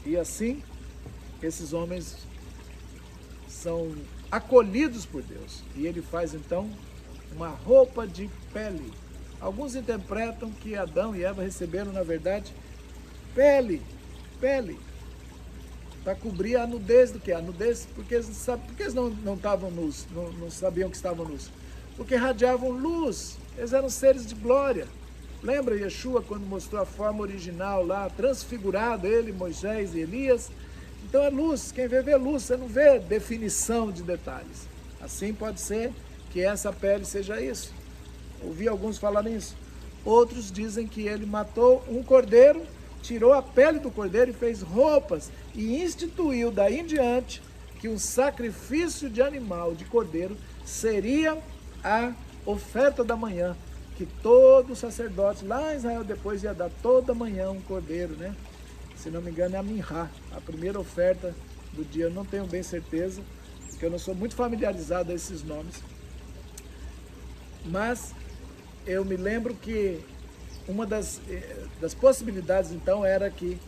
E assim, esses homens são acolhidos por Deus. E ele faz então uma roupa de pele. Alguns interpretam que Adão e Eva receberam, na verdade, pele, para cobrir a nudez do que? A nudez, porque eles não estavam nus, não sabiam que estavam nus. Porque radiavam luz, eles eram seres de glória. Lembra Yeshua quando mostrou a forma original lá, transfigurado, ele, Moisés e Elias? Então é luz, quem vê luz, você não vê definição de detalhes. Assim pode ser que essa pele seja isso. Ouvi alguns falarem isso. Outros dizem que ele matou um cordeiro, tirou a pele do cordeiro e fez roupas, e instituiu daí em diante que um sacrifício de animal, de cordeiro, seria a oferta da manhã, que todo sacerdote lá em Israel depois ia dar toda manhã um cordeiro, né? Se não me engano é a minhá, a primeira oferta do dia. Eu não tenho bem certeza, porque eu não sou muito familiarizado a esses nomes. Mas eu me lembro que uma das possibilidades então era que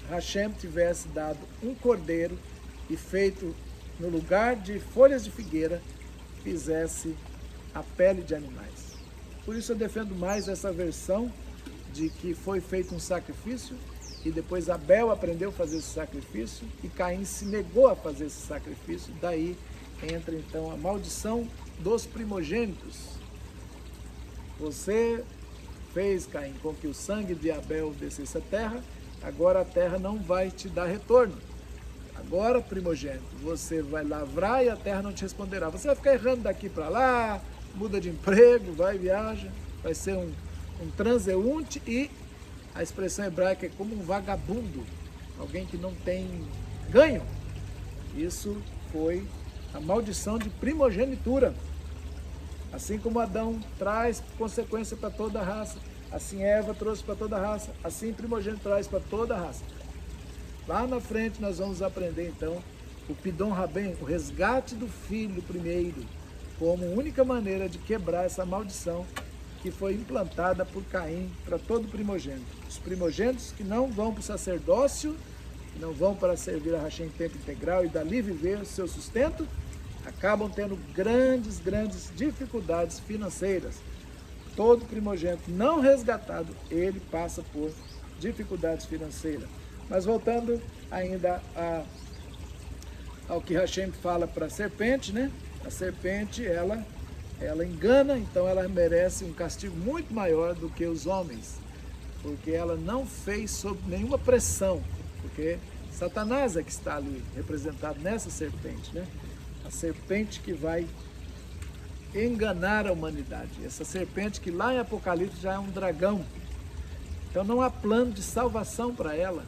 Hashem tivesse dado um cordeiro e feito, no lugar de folhas de figueira, fizesse a pele de animais. Por isso eu defendo mais essa versão de que foi feito um sacrifício e depois Abel aprendeu a fazer esse sacrifício e Caim se negou a fazer esse sacrifício. Daí entra então a maldição dos primogênitos. Você fez, Caim, com que o sangue de Abel descesse à terra, agora a terra não vai te dar retorno. Agora, primogênito, você vai lavrar e a terra não te responderá. Você vai ficar errando daqui para lá, muda de emprego, vai, viaja, vai ser um transeunte, e a expressão hebraica é como um vagabundo, alguém que não tem ganho. Isso foi a maldição de primogenitura. Assim como Adão traz consequência para toda a raça, assim Eva trouxe para toda a raça, assim primogênito traz para toda a raça. Lá na frente nós vamos aprender então o Pidon Rabem, o resgate do filho primeiro, como única maneira de quebrar essa maldição que foi implantada por Caim para todo primogênito. Os primogênitos que não vão para o sacerdócio, que não vão para servir a Hashem em tempo integral e dali viver o seu sustento, acabam tendo grandes dificuldades financeiras. Todo primogênito não resgatado, ele passa por dificuldades financeiras. Mas voltando ainda ao que Hashem fala para a serpente, né? A serpente, ela engana, então ela merece um castigo muito maior do que os homens, porque ela não fez sob nenhuma pressão, porque Satanás é que está ali representado nessa serpente, né? A serpente que vai enganar a humanidade. Essa serpente que lá em Apocalipse já é um dragão. Então não há plano de salvação para ela,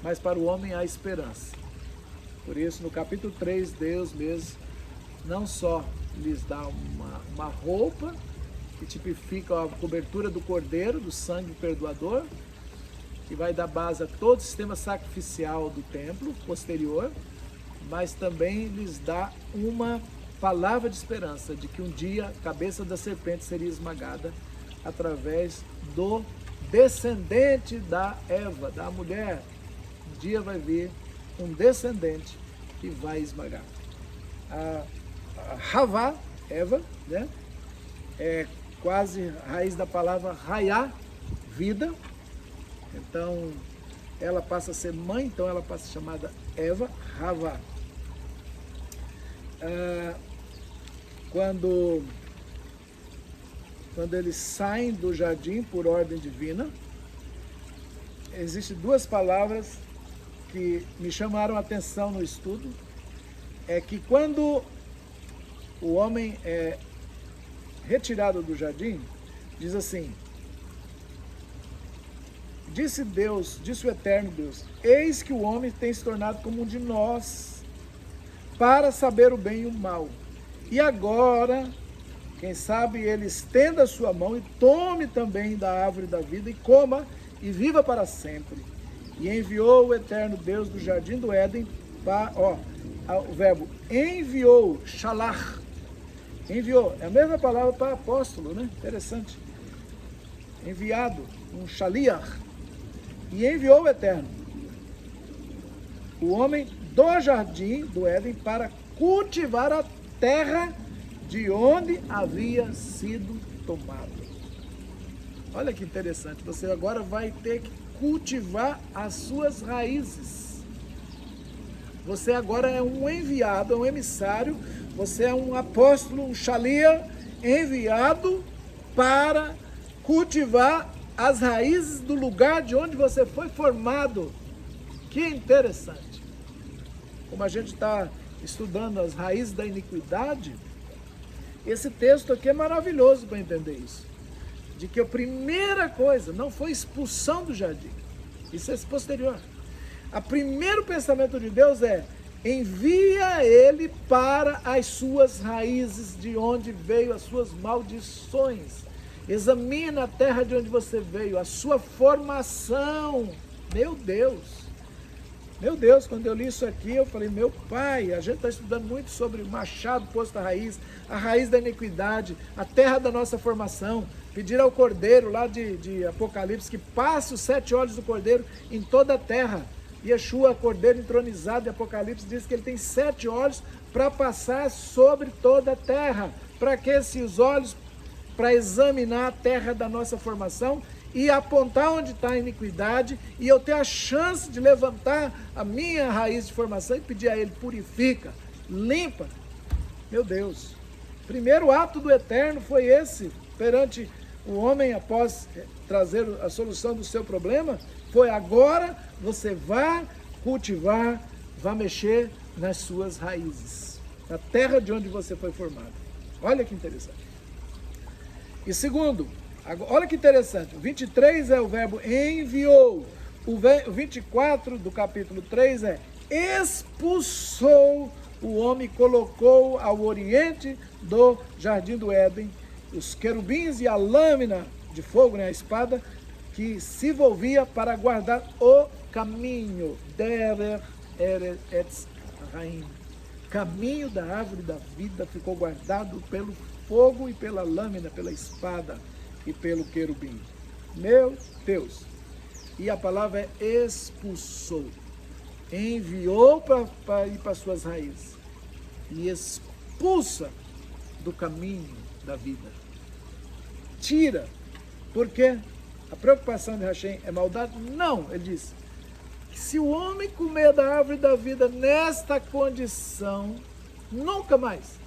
mas para o homem há esperança. Por isso, no capítulo 3, Deus mesmo não só lhes dá uma roupa que tipifica a cobertura do cordeiro, do sangue perdoador, que vai dar base a todo o sistema sacrificial do templo posterior, mas também lhes dá uma palavra de esperança de que um dia a cabeça da serpente seria esmagada através do descendente da Eva, da mulher. Um dia vai vir um descendente que vai esmagar. A Havá, Eva, né? É quase a raiz da palavra Hayá, vida. Então, ela passa a ser mãe, então ela passa a ser chamada Eva, Havá. Quando eles saem do jardim por ordem divina, existem duas palavras que me chamaram a atenção no estudo. É que quando o homem é retirado do jardim, diz assim: disse Deus, disse o eterno Deus, eis que o homem tem se tornado como um de nós, para saber o bem e o mal. E agora, quem sabe ele estenda a sua mão e tome também da árvore da vida e coma e viva para sempre. E enviou o eterno Deus do jardim do Éden, o verbo enviou, shalach, enviou, é a mesma palavra para apóstolo, né? Interessante. Enviado, um shaliach. E enviou o eterno, o homem do jardim do Éden, para cultivar a terra de onde havia sido tomado. Olha que interessante, você agora vai ter que cultivar as suas raízes. Você agora é um enviado, é um emissário, você é um apóstolo, um shalia, enviado para cultivar as raízes do lugar de onde você foi formado. Que interessante. Como a gente está estudando as raízes da iniquidade, esse texto aqui é maravilhoso para entender isso. De que a primeira coisa não foi expulsão do jardim. Isso é posterior. O primeiro pensamento de Deus é: envia ele para as suas raízes, de onde veio as suas maldições. Examina a terra de onde você veio, a sua formação. Meu Deus, quando eu li isso aqui, eu falei: meu pai, a gente está estudando muito sobre o machado posto à raiz, a raiz da iniquidade, a terra da nossa formação. Pedir ao Cordeiro, lá de Apocalipse, que passe os 7 olhos do Cordeiro em toda a terra. Yeshua, Cordeiro entronizado, de Apocalipse, diz que ele tem 7 olhos para passar sobre toda a terra. Para que esses olhos? Para examinar a terra da nossa formação e apontar onde está a iniquidade, e eu ter a chance de levantar a minha raiz de formação e pedir a ele: purifica, limpa. Meu Deus, primeiro ato do Eterno foi esse, perante o homem, após trazer a solução do seu problema, foi: agora você vai cultivar, vai mexer nas suas raízes, na terra de onde você foi formado. Olha que interessante. E segundo, olha que interessante, o 23 é o verbo enviou, o 24 do capítulo 3 é expulsou o homem, colocou ao oriente do jardim do Éden os querubins e a lâmina de fogo, né, a espada, que se envolvia para guardar o caminho, Derer Eretz Haim, caminho da árvore da vida, ficou guardado pelo fogo e pela lâmina, pela espada e pelo querubim. Meu Deus! E a palavra é expulsou. Enviou para ir para suas raízes. E expulsa do caminho da vida. Tira. Por quê? A preocupação de Hashem é maldade? Não, ele diz que se o homem comer da árvore da vida nesta condição, nunca mais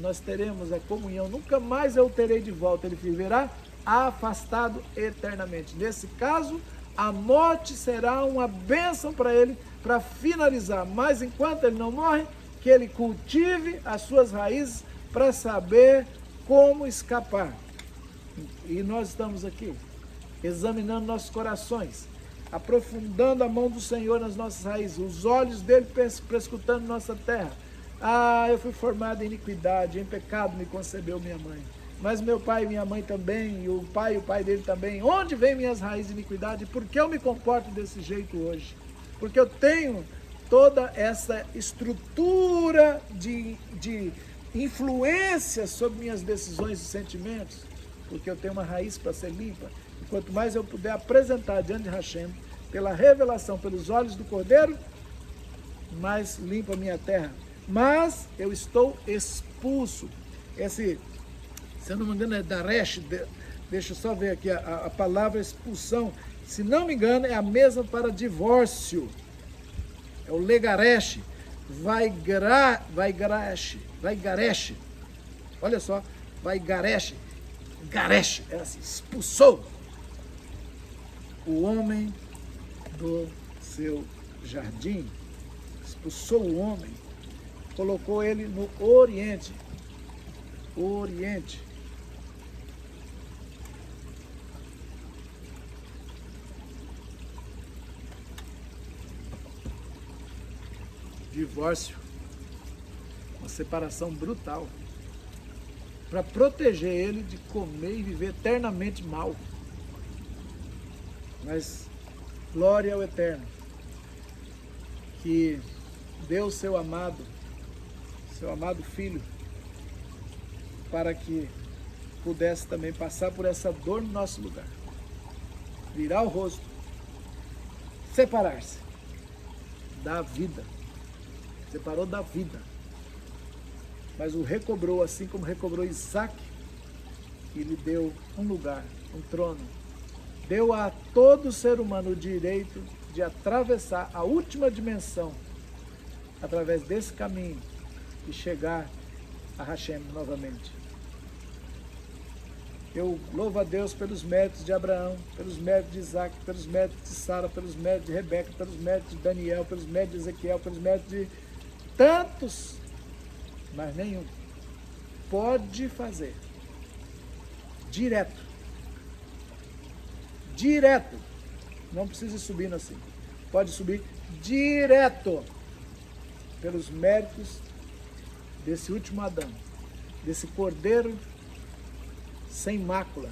nós teremos a comunhão, nunca mais eu terei de volta, ele viverá afastado eternamente. Nesse caso, a morte será uma bênção para ele, para finalizar, mas enquanto ele não morre, que ele cultive as suas raízes para saber como escapar. E nós estamos aqui, examinando nossos corações, aprofundando a mão do Senhor nas nossas raízes, os olhos dele prescutando nossa terra. Eu fui formado em iniquidade, em pecado me concebeu minha mãe. Mas meu pai e minha mãe também, e o pai dele também. Onde vem minhas raízes de iniquidade? Por que eu me comporto desse jeito hoje? Porque eu tenho toda essa estrutura de influência sobre minhas decisões e sentimentos, porque eu tenho uma raiz para ser limpa. E quanto mais eu puder apresentar diante de Hashem, pela revelação, pelos olhos do Cordeiro, mais limpa a minha terra. Mas eu estou expulso. Se eu não me engano, é Daresh, deixa eu só ver aqui, a palavra expulsão, se não me engano, é a mesma para divórcio. É o Legaresh, Vaigaresh. Olha só, Vaigaresh, Garesh, é assim, expulsou o homem do seu jardim, expulsou o homem, colocou ele no Oriente. Divórcio, uma separação brutal, para proteger ele de comer e viver eternamente mal. Mas glória ao Eterno, que deu seu amado Filho, para que pudesse também passar por essa dor no nosso lugar, virar o rosto, separar-se da vida, separou da vida, mas o recobrou, assim como recobrou Isaac, e lhe deu um lugar, um trono, deu a todo ser humano o direito de atravessar a última dimensão através desse caminho e chegar a Hashem novamente. Eu louvo a Deus pelos méritos de Abraão, pelos méritos de Isaac, pelos méritos de Sara, pelos méritos de Rebeca, pelos méritos de Daniel, pelos méritos de Ezequiel, pelos méritos de tantos, mas nenhum pode fazer direto, não precisa ir subindo assim, pode subir direto pelos méritos desse último Adão, desse Cordeiro sem mácula,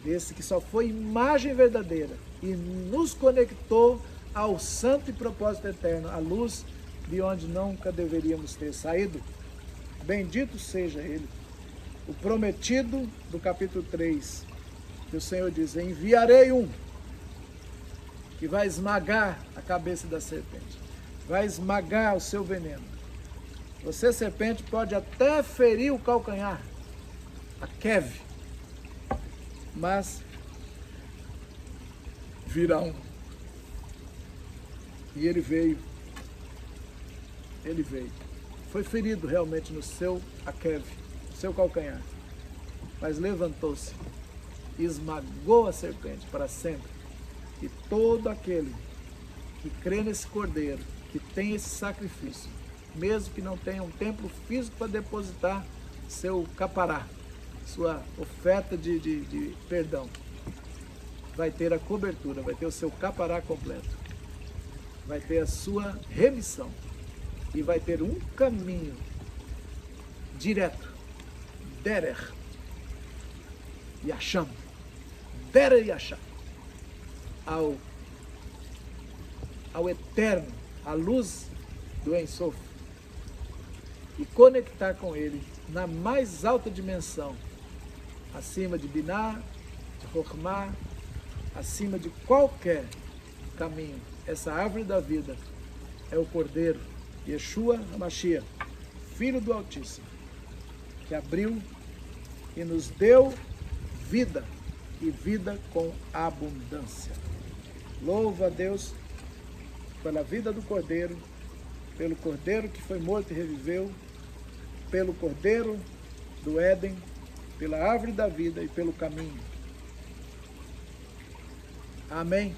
desse que só foi imagem verdadeira e nos conectou ao santo e propósito eterno, a luz de onde nunca deveríamos ter saído. Bendito seja Ele, o prometido do capítulo 3, que o Senhor diz: enviarei um que vai esmagar a cabeça da serpente, vai esmagar o seu veneno. Você, serpente, pode até ferir o calcanhar, a Kev, mas virá um. E ele veio. Foi ferido realmente no seu Akev, no seu calcanhar, mas levantou-se e esmagou a serpente para sempre. E todo aquele que crê nesse Cordeiro, que tem esse sacrifício, mesmo que não tenha um templo físico para depositar seu capará, sua oferta de perdão, vai ter a cobertura, vai ter o seu capará completo, vai ter a sua remissão e vai ter um caminho direto, Derer Yasham, Derer Yasham, ao eterno, à luz do Ein Sof, e conectar com ele na mais alta dimensão, acima de Binah, de Chokhmah, acima de qualquer caminho. Essa árvore da vida é o Cordeiro, Yeshua HaMashiach, Filho do Altíssimo, que abriu e nos deu vida, e vida com abundância. Louva a Deus pela vida do Cordeiro, pelo Cordeiro que foi morto e reviveu, pelo Cordeiro do Éden, pela árvore da vida e pelo caminho. Amém.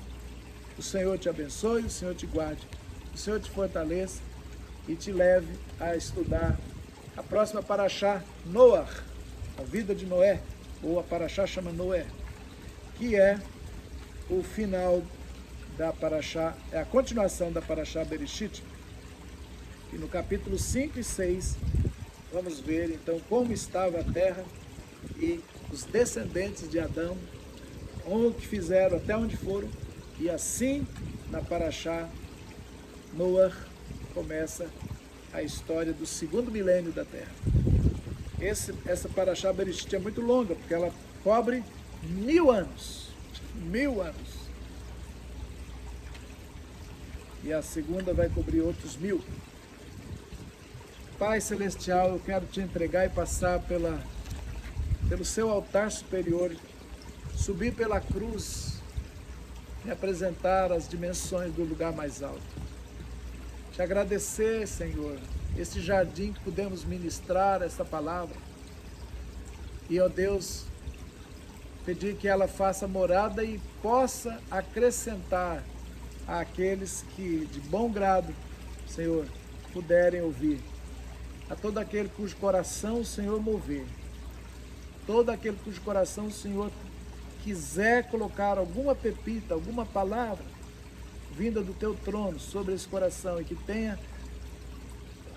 O Senhor te abençoe, o Senhor te guarde, o Senhor te fortaleça e te leve a estudar a próxima Parashá, Noah, a vida de Noé, ou a Parashá chama Noé, que é o final da Parashá, é a continuação da Parashá Bereshit. E no capítulo 5 e 6, vamos ver então como estava a terra e os descendentes de Adão, o que fizeram, até onde foram, e assim na Parashá Noah começa a história do segundo milênio da Terra. Essa Parashá Bereshit é muito longa, porque ela cobre 1000 anos. 1000 anos. E a segunda vai cobrir outros 1000. Pai Celestial, eu quero te entregar e passar pelo seu altar superior, subir pela cruz e apresentar as dimensões do lugar mais alto. Te agradecer, Senhor, este jardim que pudemos ministrar essa palavra. E, ó Deus, pedir que ela faça morada e possa acrescentar àqueles que, de bom grado, Senhor, puderem ouvir. A todo aquele cujo coração o Senhor mover. Todo aquele cujo coração o Senhor quiser colocar alguma pepita, alguma palavra vinda do teu trono sobre esse coração e que tenha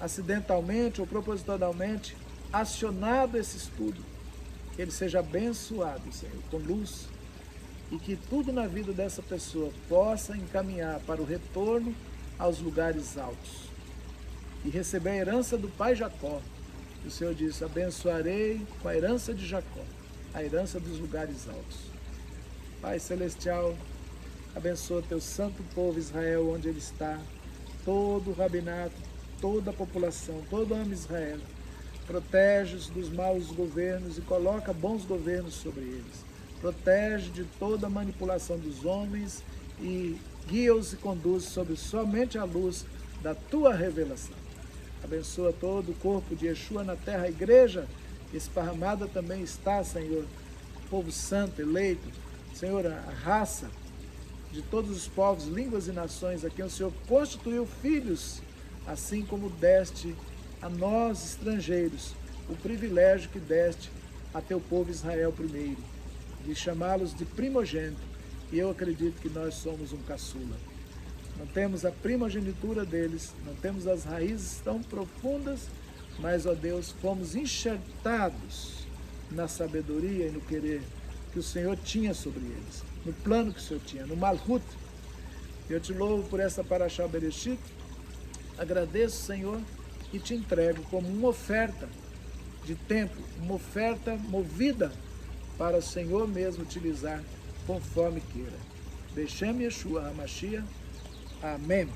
acidentalmente ou propositalmente acionado esse estudo, que ele seja abençoado, Senhor, com luz, e que tudo na vida dessa pessoa possa encaminhar para o retorno aos lugares altos e receber a herança do pai Jacó. O Senhor disse: abençoarei com a herança de Jacó, a herança dos lugares altos. Pai Celestial, abençoa teu santo povo Israel onde ele está, todo o rabinato, toda a população, todo o amo Israel. Protege-os dos maus governos e coloca bons governos sobre eles. Protege de toda a manipulação dos homens e guia-os e conduz sobre somente a luz da tua revelação. Abençoa todo o corpo de Yeshua na terra, a igreja esparramada também está, Senhor, povo santo, eleito, Senhor, a raça de todos os povos, línguas e nações, a quem o Senhor constituiu filhos, assim como deste a nós estrangeiros o privilégio que deste a teu povo Israel primeiro, de chamá-los de primogênito, e eu acredito que nós somos um caçula. Não temos a primogenitura deles, não temos as raízes tão profundas, mas, ó Deus, fomos enxertados na sabedoria e no querer que o Senhor tinha sobre eles, no plano que o Senhor tinha, no Malhut. Eu te louvo por essa Parashá Bereshit, agradeço, Senhor, e te entrego como uma oferta de tempo, uma oferta movida para o Senhor mesmo utilizar conforme queira. Beshem Yeshua HaMashiach. Amém.